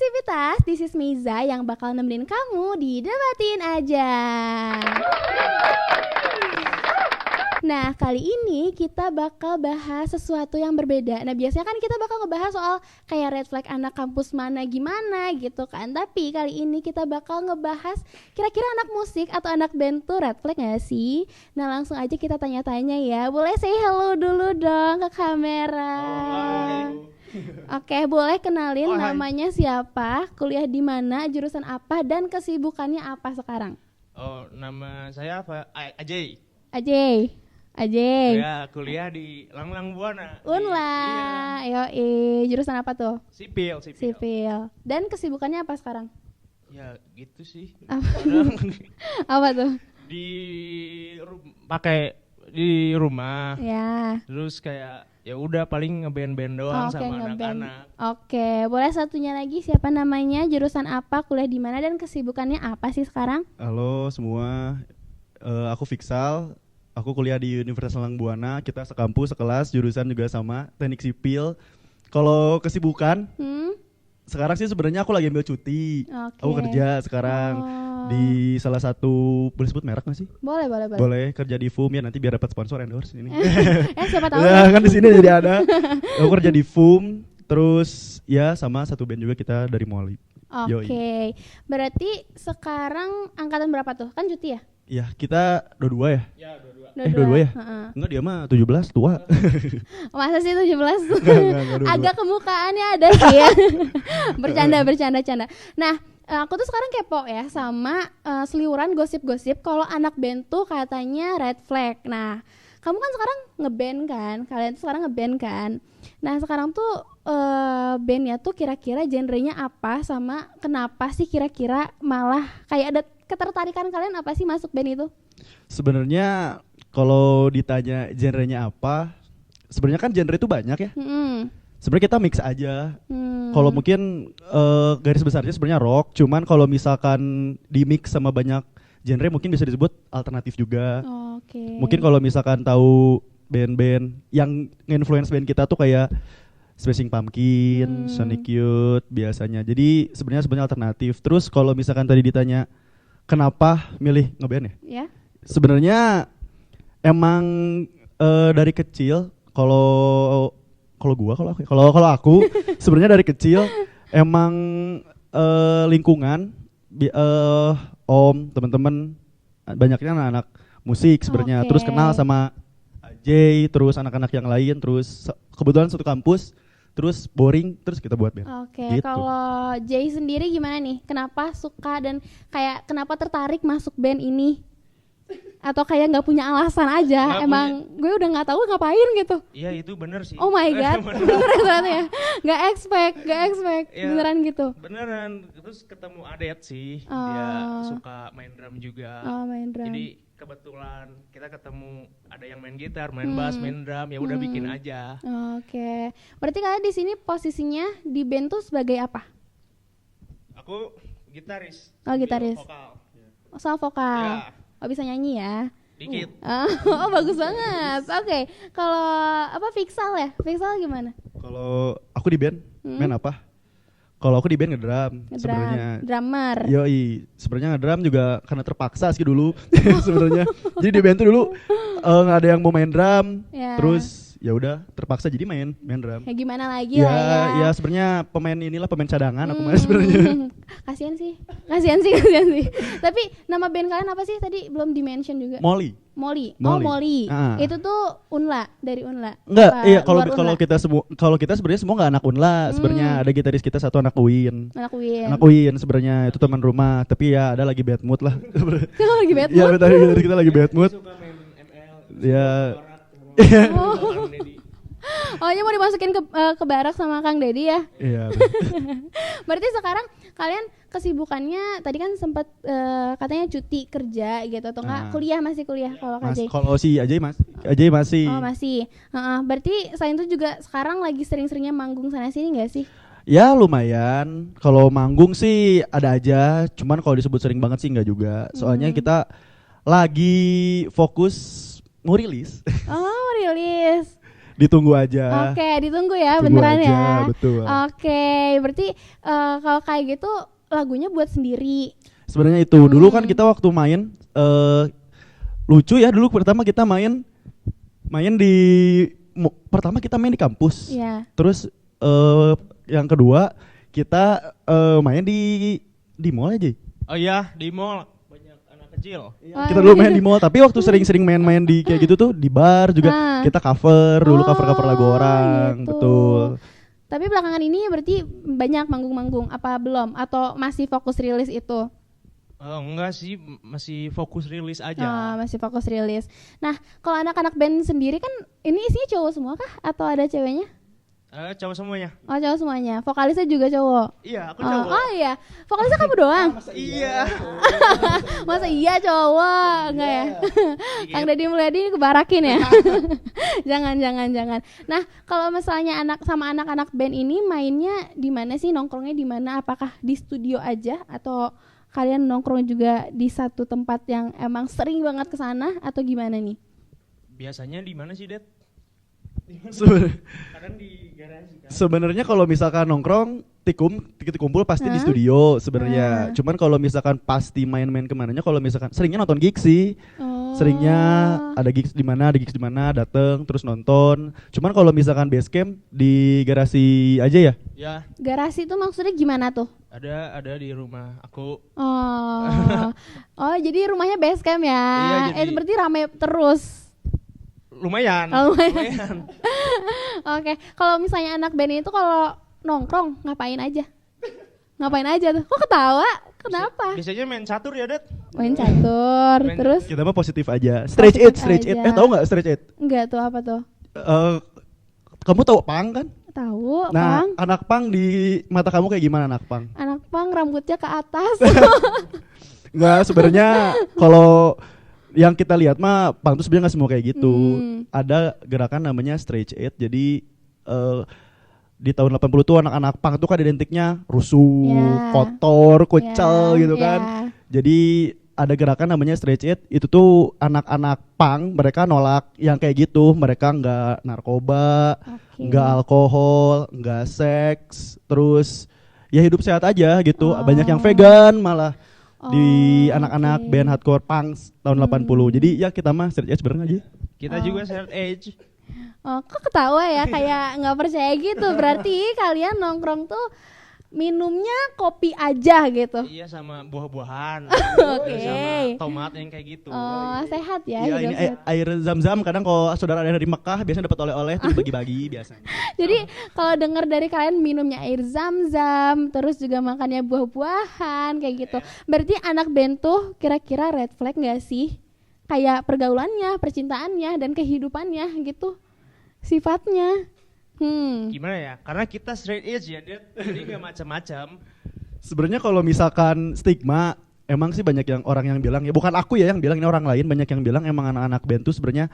Sivitas, this is Meiza yang bakal nemenin kamu di Debatin Aja. Nah, kali ini kita bakal bahas sesuatu yang berbeda. Nah, biasanya kan kita bakal ngebahas soal kayak red flag anak kampus mana gimana gitu kan. Tapi kali ini kita bakal ngebahas kira-kira anak musik atau anak band tuh red flag gak sih? Nah, langsung aja kita tanya-tanya ya. Boleh say hello dulu dong ke kamera. Oke, boleh kenalin namanya siapa, kuliah di mana, jurusan apa, dan kesibukannya apa sekarang? Oh, nama saya apa? Ajay. Ajay. Ya, kuliah di Langlang Buana. Unla. Yoi, jurusan apa tuh? Sipil. Dan kesibukannya apa sekarang? Ya, gitu sih. Apa tuh? Pakai di rumah. Ya. Terus kayak ya udah paling ngeband-band doang sama anak-anak. Oke, boleh satunya lagi siapa namanya, jurusan apa, kuliah di mana, dan kesibukannya apa sih sekarang? Halo semua, aku Fiksal, aku kuliah di Universitas Langlang Buana, kita sekampus, sekelas, jurusan juga sama, teknik sipil. Kalau kesibukan, sekarang sih sebenarnya aku lagi ambil cuti, aku kerja sekarang di salah satu, boleh sebut merek nggak sih? Boleh. Boleh, kerja di FUM ya, nanti biar dapat sponsor endorse ini. Siapa tahu ya. Kan di sini jadi ada. Aku kerja di FUM, terus ya sama satu band juga kita dari Moli. Oke. Berarti sekarang angkatan berapa tuh? Kan cuti ya? Ya, kita dua-dua ya? Ya, dua-dua. Dua-dua ya? Enggak, dia mah 17, tua. Masa sih 17? Enggak, agak kemukaannya ada sih ya. Bercanda. Nah, aku tuh sekarang kepo ya sama seliuran gosip-gosip kalau anak band tuh katanya red flag. Nah, kamu kan sekarang ngeband kan? Kalian tuh sekarang ngeband kan? Nah, sekarang tuh bandnya tuh kira-kira genrenya apa, sama kenapa sih kira-kira malah kayak ada ketertarikan kalian apa sih masuk band itu? Sebenarnya kalau ditanya genrenya apa, sebenarnya kan genre itu banyak ya. Sebenarnya kita mix aja. Kalau mungkin garis besarnya sebenarnya rock, cuman kalau misalkan di mix sama banyak genre mungkin bisa disebut alternatif juga. Mungkin kalau misalkan tahu band-band yang nge-influence band kita tuh kayak Smashing Pumpkin, Sonic Youth biasanya. Jadi sebenarnya alternatif. Terus kalau misalkan tadi ditanya kenapa milih ngeband ya? Sebenarnya emang dari kecil kalau aku sebenarnya dari kecil emang lingkungan om, teman-teman banyaknya anak-anak musik sebenarnya. Terus kenal sama Ajay, terus anak-anak yang lain, terus kebetulan satu kampus, terus boring, terus kita buat band. Gitu. Kalau Jay sendiri gimana nih? Kenapa suka dan kayak kenapa tertarik masuk band ini? Atau kayak nggak punya alasan aja? Emang gue udah nggak tahu ngapain gitu? Iya, itu bener sih. Oh my god, beneran ternyata ya? Nggak expect, ya, beneran gitu? Beneran, terus ketemu Adet sih, dia suka main drum juga. Main drum. Jadi kebetulan kita ketemu ada yang main gitar, main bass, main drum, ya udah bikin aja. Oke. Berarti kalian di sini posisinya di band tuh sebagai apa? Aku gitaris. Gitaris. Vokal. Soal vokal. Ya. Bisa nyanyi ya? Dikit. Bagus banget. Oke. Kalau Fiksal ya? Fiksal gimana? Kalau aku di band, main apa? Kalau aku di band ngedrum sebenarnya. Drummer. Yoi, sebenarnya ngedrum juga karena terpaksa sih dulu sebenarnya. Jadi di band tuh dulu nggak ada yang mau main drum, terus ya udah terpaksa jadi main drum. Ya gimana lagi lah ya. Ya sebenarnya pemain cadangan aku main sebenarnya. Kasian sih. Tapi nama band kalian apa sih? Tadi belum di-mention juga. Molly. Molly. Itu tuh Unla, dari Unla. Enggak, iya kalau kita sebenarnya semua enggak anak Unla, sebenarnya ada gitaris kita satu anak UIN. Anak UIN sebenarnya itu teman rumah, tapi ya ada lagi bad mood lah. Lagi bad mood. Iya, betul, gitaris kita lagi bad mood. Suka main ML. Ya. Ini mau dimasukin ke barak sama Kang Deddy ya? Iya. Berarti sekarang kalian kesibukannya tadi kan sempat katanya cuti kerja gitu atau enggak? Masih kuliah kalau Kak Jay? Kalau si Ajay masih. Oh, masih. Berarti selain itu juga sekarang lagi sering-seringnya manggung sana sini enggak sih? Ya lumayan. Kalau manggung sih ada aja, cuman kalau disebut sering banget sih enggak juga. Soalnya kita lagi fokus mau rilis. Rilis. Ditunggu aja. Oke, ditunggu ya. Tunggu Beneran aja, ya. betul. Oke, berarti kalau kayak gitu lagunya buat sendiri. Sebenarnya itu dulu kan kita waktu main lucu ya, dulu pertama kita main di pertama kita main di kampus. Iya. Terus yang kedua kita main di mall aja. Oh iya, di mall banyak anak kecil. Kita dulu main di mall, tapi waktu sering-sering main-main di kayak gitu tuh di bar juga kita cover dulu, cover lagu orang. Gitu. Betul. Tapi belakangan ini berarti banyak manggung-manggung apa belum? Atau masih fokus rilis itu? Enggak sih, masih fokus rilis aja. Masih fokus rilis. Nah, kalau anak-anak band sendiri kan ini isinya cowok semua kah? Atau ada ceweknya? Cowok semuanya. Oh, cowok semuanya. Vokalisnya juga cowok? Iya, aku cowok. Oh iya, vokalisnya kamu doang? Iya. Masa iya cowok? Enggak ya? Kang Deddy Mulyadi kebarakin ya? Jangan. Nah, kalau misalnya anak-anak band ini mainnya di mana sih? Nongkrongnya di mana? Apakah di studio aja atau kalian nongkrong juga di satu tempat yang emang sering banget ke sana atau gimana nih? Biasanya di mana sih, Det? Kadang di garasi kan. Sebenarnya kalau misalkan nongkrong titik kumpul pasti di studio sebenarnya. Cuman kalau misalkan pasti main-main kemananya, kalau misalkan seringnya nonton gigs sih. Seringnya ada gigs di mana, dateng terus nonton. Cuman kalau misalkan base camp di garasi aja ya. Ya. Garasi itu maksudnya gimana tuh? Ada di rumah aku. Oh, jadi rumahnya base camp ya? Iya, jadi berarti rame terus. Lumayan. Oke, kalau misalnya anak band itu kalau nongkrong ngapain aja? Ngapain aja tuh? Kok ketawa? Kenapa? Biasanya main catur ya, Det? Main catur, terus? Kita mah positif aja. Stretch it. Tahu nggak stretch it? Enggak tuh, apa tuh? Kamu tahu pang kan? Tahu, Nah, pang. anak pang di mata kamu kayak gimana anak pang? Anak pang rambutnya ke atas. Enggak, sebenarnya kalau yang kita lihat mah pang tuh sebenarnya nggak semua kayak gitu. Ada gerakan namanya stretch it. Jadi di tahun 80 tuh anak-anak pang tuh kan identiknya rusuh, kotor, kucel gitu kan. Jadi ada gerakan namanya stretch it. Itu tuh anak-anak pang mereka nolak yang kayak gitu. Mereka nggak narkoba, nggak alkohol, nggak seks, terus ya hidup sehat aja gitu. Banyak yang vegan malah. Di anak-anak band hardcore punk tahun 80. Jadi ya kita mah straight edge bareng aja. Kita juga straight edge. Kok ketawa ya, kayak nggak percaya gitu. Berarti kalian nongkrong tuh minumnya kopi aja gitu. Iya, sama buah-buahan. Oke. Sama tomat yang kayak gitu. Sehat ya. Iya, ini air zam-zam kadang kalau saudara ada dari Mekah biasanya dapat oleh-oleh tuh bagi-bagi biasanya. Jadi kalau dengar dari kalian minumnya air zam-zam, terus juga makannya buah-buahan kayak gitu. Berarti anak band tuh kira-kira red flag nggak sih? Kayak pergaulannya, percintaannya, dan kehidupannya gitu. Sifatnya. Gimana ya? Karena kita straight edge ya, jadi gak macam-macam. Sebenarnya kalau misalkan stigma, emang sih banyak yang orang yang bilang, ya bukan aku ya yang bilang, ini orang lain banyak yang bilang emang anak-anak band tuh sebenarnya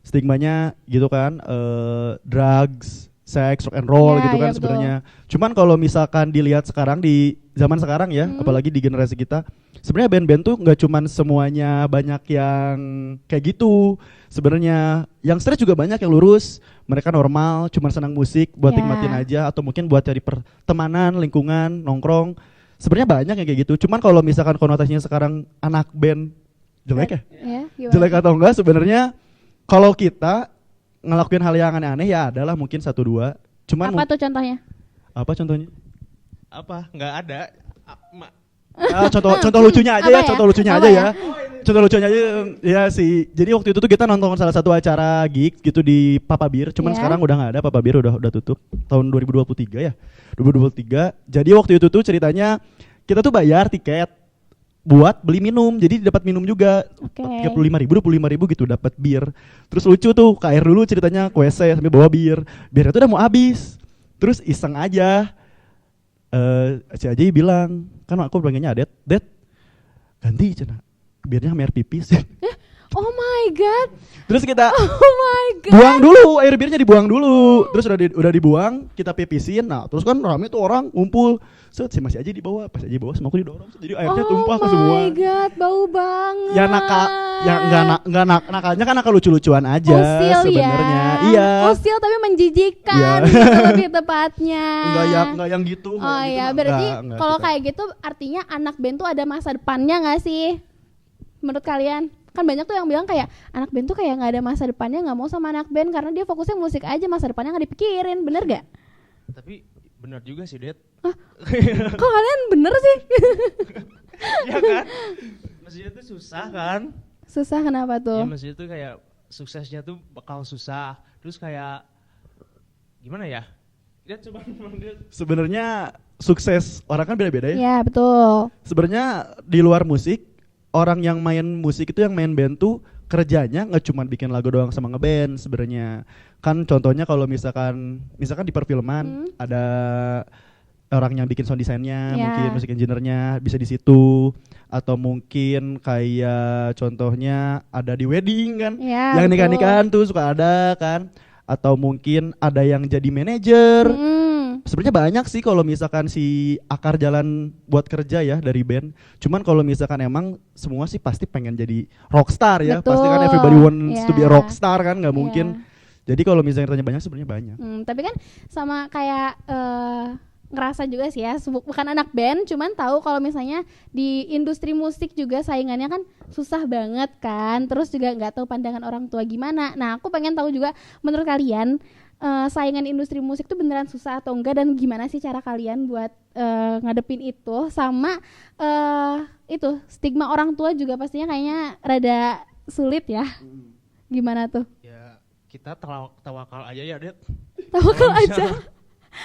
stigmanya gitu kan, drugs, seks, rock and roll gitu kan sebenarnya. Cuman kalau misalkan dilihat sekarang di zaman sekarang ya, apalagi di generasi kita, sebenarnya band-band tuh nggak cuman semuanya banyak yang kayak gitu. Sebenarnya yang stres juga banyak yang lurus, mereka normal, cuman senang musik buat nikmatin aja atau mungkin buat cari pertemanan, lingkungan, nongkrong. Sebenarnya banyak yang kayak gitu. Cuman kalau misalkan konotasinya sekarang anak band jelek ya? Jelek atau enggak sebenarnya kalau kita ngelakuin hal yang aneh-aneh ya adalah mungkin 1-2. Cuman apa tuh contohnya? Apa contohnya? Apa? Nggak ada. Contoh lucunya aja ya, contoh lucunya aja ya. Contoh lucunya aja ya sih. Jadi waktu itu tuh kita nonton salah satu acara gigs gitu di Papa Beer, cuman sekarang udah nggak ada, Papa Beer udah tutup tahun 2023 ya. 2023. Jadi waktu itu tuh ceritanya kita tuh bayar tiket buat beli minum, jadi dapat minum juga. 35.000 gitu dapat bir. Terus lucu tuh, ke air dulu ceritanya ke WC sambil bawa bir. Birnya tuh udah mau habis. Terus iseng aja. Si Ajay bilang, kan aku pengennya Det ganti cina birnya sama air pipis. Oh my god. Terus kita Oh my god. buang dulu, air birnya dibuang dulu. Terus udah dibuang, kita pipisin. Nah, terus kan rame tuh orang ngumpul. Set, si masih aja dibawa, pas aja dibawa semua aku didorong. Jadi airnya tumpah ke semua. Oh my god, bau banget. Ya enggak nakalnya kan nakal lucu-lucuan aja sebenarnya. Iya. Usil tapi menjijikan Iya. gitu lebih tepatnya. Enggak yang gitu. Oh iya, gitu. berarti Enggak kalau kita. kayak gitu artinya anak band tuh ada masa depannya nggak sih? Menurut kalian? Kan banyak tuh yang bilang kayak anak band tuh kayak nggak ada masa depannya, nggak mau sama anak band karena dia fokusnya musik aja, masa depannya nggak dipikirin, bener gak? Tapi benar juga sih, Det. Kok kalian bener sih? Ya kan? Maksudnya tuh susah kan? Susah kenapa Ya tuh? maksudnya tuh kayak suksesnya tuh bakal susah. Terus kayak gimana ya? Dia coba dia Sebenarnya sukses orang kan beda-beda ya. Ya betul. Sebenarnya di luar musik, orang yang main musik itu yang main band tuh kerjanya nggak cuma bikin lagu doang sama ngeband sebenarnya. Kan contohnya kalau misalkan di perfilman ada orang yang bikin sound desainnya, mungkin musik engineer-nya bisa di situ, atau mungkin kayak contohnya ada di wedding kan, yang nikah-nikahan tuh suka ada kan, atau mungkin ada yang jadi manajer. Sebenarnya banyak sih kalau misalkan si akar jalan buat kerja ya dari band. Cuman kalau misalkan emang semua sih pasti pengen jadi rockstar ya. Betul. Pasti kan everybody wants to be a rockstar kan, nggak mungkin. Jadi kalau misalnya tanya banyak sebenarnya banyak. Tapi kan sama kayak ngerasa juga sih ya, bukan anak band, cuman tahu kalau misalnya di industri musik juga saingannya kan susah banget kan. Terus juga nggak tahu pandangan orang tua gimana. Nah aku pengen tahu juga menurut kalian saingan industri musik tuh beneran susah atau enggak, dan gimana sih cara kalian buat ngadepin itu, sama itu stigma orang tua juga pastinya kayaknya rada sulit ya. Gimana tuh? ya kita tawakal aja ya, Det. Tawakal aja.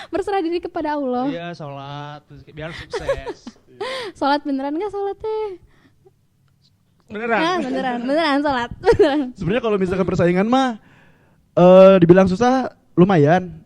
Berserah diri kepada Allah. Iya, sholat terus biar sukses. Sholat beneran nggak sholatnya? Beneran. Beneran sholat. Beneran. Sebenarnya kalau misalkan persaingan mah dibilang susah lumayan.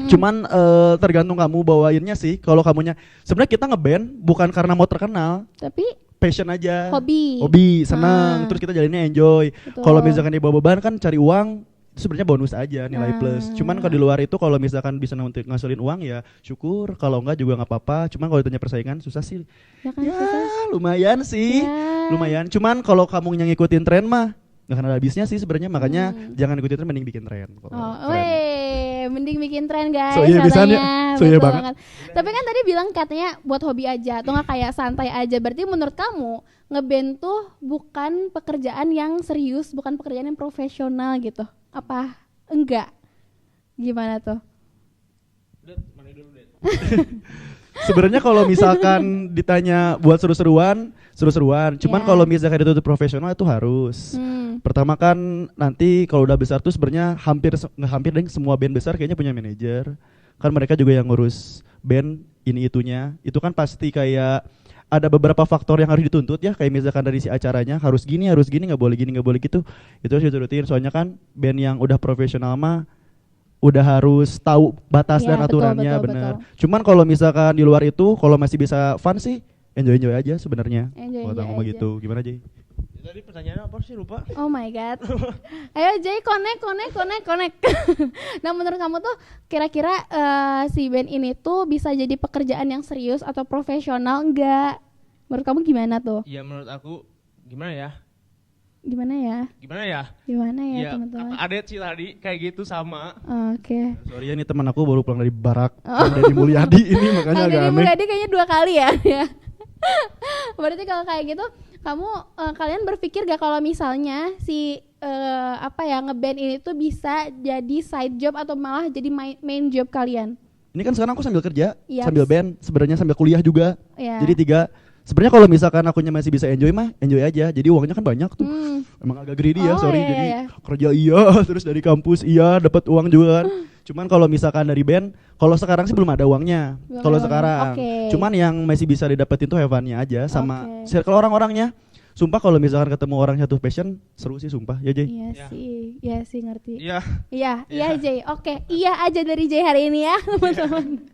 Cuman tergantung kamu bawainnya sih. Kalau kamunya sebenarnya kita ngeband bukan karena mau terkenal, Tapi passion aja. hobi Senang. Terus kita jalannya enjoy. Kalau misalkan dibawa beban kan cari uang, itu sebenarnya bonus aja, nilai plus. Cuman kalau di luar itu kalau misalkan bisa ngasilin uang ya syukur, kalau enggak juga nggak apa-apa. Cuman kalau ditanya persaingan susah sih. ya kan, Ya susah. lumayan sih. Ya. Lumayan. Cuman kalau kamu yang ngikutin tren mah nggak akan ada habisnya sih sebenarnya. Makanya jangan ikutin tren, mending bikin tren. Mending bikin tren guys. So iya bisa katanya. so iya Betul banget. Tapi kan tadi bilang katanya buat hobi aja atau nggak kayak santai aja. Berarti menurut kamu ngeband tuh bukan pekerjaan yang serius, bukan pekerjaan yang profesional gitu? Apa enggak? Gimana tuh? Det, mana dulu, Det? Sebenarnya kalau misalkan ditanya buat seru-seruan. Cuman kalau misalkan itu profesional itu harus. Pertama kan nanti kalau udah besar tuh sebenarnya nggak hampir deh, semua band besar kayaknya punya manajer. Kan mereka juga yang ngurus band ini itunya. Itu kan pasti kayak ada beberapa faktor yang harus dituntut ya, kayak misalkan dari si acaranya harus gini, nggak boleh gini, nggak boleh gitu. Itu harus diturutin. Soalnya kan band yang udah profesional mah udah harus tahu batas dan aturannya, benar. Cuman kalau misalkan di luar itu, kalau masih bisa fun sih, enjoy aja sebenarnya. Kalau ngomong gitu, gimana Jay? Tadi pertanyaannya apa sih, lupa? Oh my god. Ayo Jay, connect. Nah menurut kamu tuh kira-kira si band ini tuh bisa jadi pekerjaan yang serius atau profesional enggak? Menurut kamu gimana tuh? Ya menurut aku gimana ya Gimana ya ya teman-teman? kata Adet sih tadi kayak gitu sama. Oke. Sorry ya, ini teman aku baru pulang dari barak, dari Mulyadi ini makanya agak Dari aneh. Mulyadi kayaknya 2 kali ya. Berarti kalau kayak gitu, kamu kalian berpikir gak kalau misalnya si ngeband ini tuh bisa jadi side job atau malah jadi main job kalian? Ini kan sekarang aku sambil kerja, Yaps. sambil band, sebenarnya sambil kuliah juga. Ya. Jadi 3. Sebenarnya kalau misalkan akunya masih bisa enjoy mah, enjoy aja. Jadi uangnya kan banyak tuh. Emang agak greedy ya, sorry. Iya, Jadi iya. kerja iya, terus dari kampus iya, dapat uang juga kan. Cuman kalau misalkan dari band, kalau sekarang sih belum ada uangnya. Kalau sekarang. Oke. Cuman yang masih bisa didapetin tuh have fun-nya aja sama circle orang-orangnya. sumpah kalau misalkan ketemu orang satu passion seru sih sumpah ya Jay. Iya sih ngerti. Iya. Iya Jay. Oke, iya aja dari Jay hari ini ya teman-teman.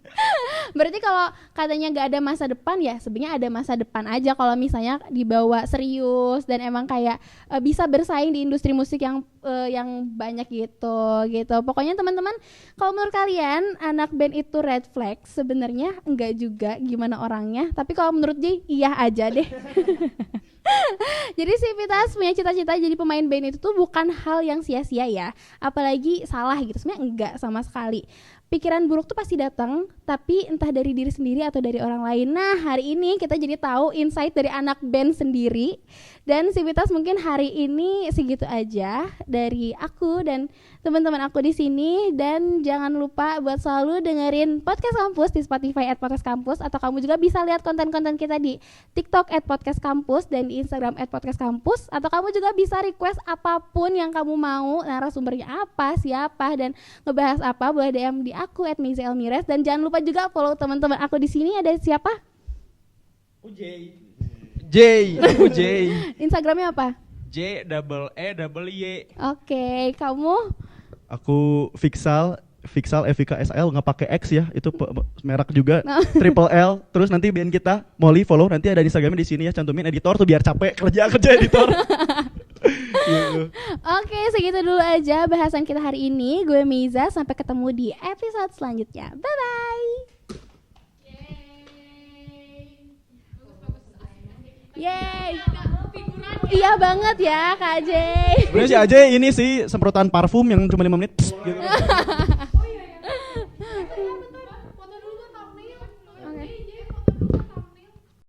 Berarti kalau katanya nggak ada masa depan ya sebenarnya ada masa depan aja kalau misalnya dibawa serius dan emang kayak bisa bersaing di industri musik yang banyak gitu. Pokoknya teman-teman kalau menurut kalian anak band itu red flag sebenarnya enggak juga gimana orangnya, tapi kalau menurut Jay iya aja deh. Jadi Sivitas punya cita-cita jadi pemain band itu tuh bukan hal yang sia-sia ya, apalagi salah gitu, sebenarnya enggak sama sekali. Pikiran buruk tuh pasti datang, tapi entah dari diri sendiri atau dari orang lain. Nah hari ini kita jadi tahu insight dari anak band sendiri. Dan Sivitas mungkin hari ini segitu aja dari aku dan teman-teman aku di sini. Dan jangan lupa buat selalu dengerin Podcast Kampus di Spotify @podcastkampus, atau kamu juga bisa lihat konten-konten kita di TikTok @podcastkampus dan di Instagram @podcastkampus, atau kamu juga bisa request apapun yang kamu mau, narasumbernya apa, siapa, dan ngebahas apa, boleh DM di aku @mizaelmires. Dan jangan lupa juga follow teman-teman aku di sini. Ada siapa? J. Instagramnya apa? JEEY. Oke, kamu? Aku Fixal FIKSL nggak pakai X ya, itu merek juga. Triple L. Terus nanti band kita Molly follow, nanti ada Instagramnya di sini ya, cantumin editor tuh biar capek kerja editor. Oke, segitu dulu aja bahasan kita hari ini. Gue Miza, sampai ketemu di episode selanjutnya. Bye bye. Yeay. Iya banget ya Kak Jay. Sebenarnya si Ajay ini sih semprotan parfum yang cuma 5 menit gitu.